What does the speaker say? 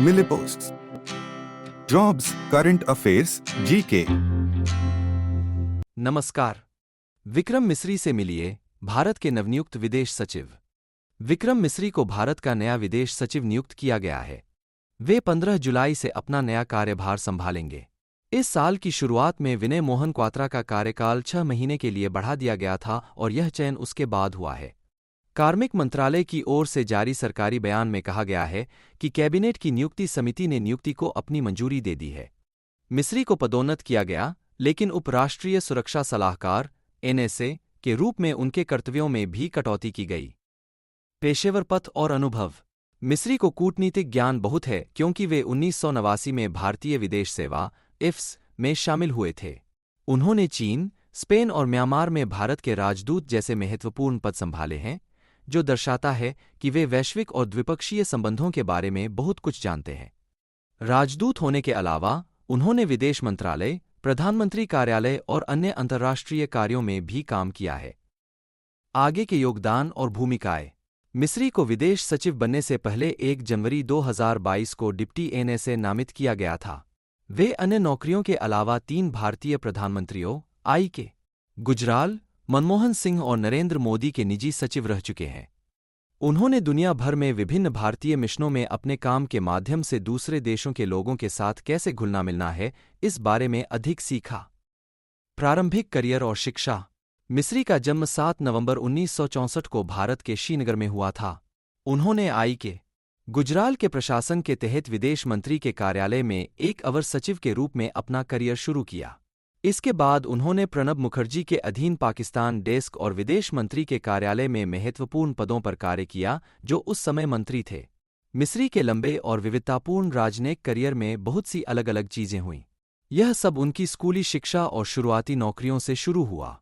मिले posts, jobs, current affairs, GK. नमस्कार। विक्रम मिस्री से मिलिए, भारत के नवनियुक्त विदेश सचिव। विक्रम मिस्री को भारत का नया विदेश सचिव नियुक्त किया गया है। वे 15 जुलाई से अपना नया कार्यभार संभालेंगे। इस साल की शुरुआत में विनय मोहन क्वात्रा का कार्यकाल 6 महीने के लिए बढ़ा दिया गया था और यह चयन उसके बाद हुआ है। कार्मिक मंत्रालय की ओर से जारी सरकारी बयान में कहा गया है कि कैबिनेट की नियुक्ति समिति ने नियुक्ति को अपनी मंजूरी दे दी है। मिस्री को पदोन्नत किया गया, लेकिन उपराष्ट्रीय सुरक्षा सलाहकार (एनएसए) के रूप में उनके कर्तव्यों में भी कटौती की गई। पेशेवर पथ और अनुभव। मिस्री को कूटनीतिक ज्ञान बहुत है क्योंकि वे 1989 में भारतीय विदेश सेवा (इफ्स) में शामिल हुए थे। उन्होंने चीन, स्पेन और म्यांमार में भारत के राजदूत जैसे महत्वपूर्ण पद संभाले हैं, जो दर्शाता है कि वे वैश्विक और द्विपक्षीय संबंधों के बारे में बहुत कुछ जानते हैं। राजदूत होने के अलावा उन्होंने विदेश मंत्रालय, प्रधानमंत्री कार्यालय और अन्य अंतर्राष्ट्रीय कार्यों में भी काम किया है। आगे के योगदान और भूमिकाएं। मिस्री को विदेश सचिव बनने से पहले 1 जनवरी 2022 को डिप्टी एनएसए नामित किया गया था। वे अन्य नौकरियों के अलावा 3 भारतीय प्रधानमंत्रियों आई.के. गुजराल, मनमोहन सिंह और नरेंद्र मोदी के निजी सचिव रह चुके हैं। उन्होंने दुनिया भर में विभिन्न भारतीय मिशनों में अपने काम के माध्यम से दूसरे देशों के लोगों के साथ कैसे घुलना मिलना है, इस बारे में अधिक सीखा। प्रारंभिक करियर और शिक्षा। मिस्री का जन्म 7 नवंबर 1964 को भारत के श्रीनगर में हुआ था। उन्होंने आई.के. गुजराल के प्रशासन के तहत विदेश मंत्री के कार्यालय में एक अवर सचिव के रूप में अपना करियर शुरू किया। इसके बाद उन्होंने प्रणब मुखर्जी के अधीन पाकिस्तान डेस्क और विदेश मंत्री के कार्यालय में महत्वपूर्ण पदों पर कार्य किया, जो उस समय मंत्री थे। मिस्री के लंबे और विविधतापूर्ण राजनयिक करियर में बहुत सी अलग अलग चीजें हुईं। यह सब उनकी स्कूली शिक्षा और शुरुआती नौकरियों से शुरू हुआ।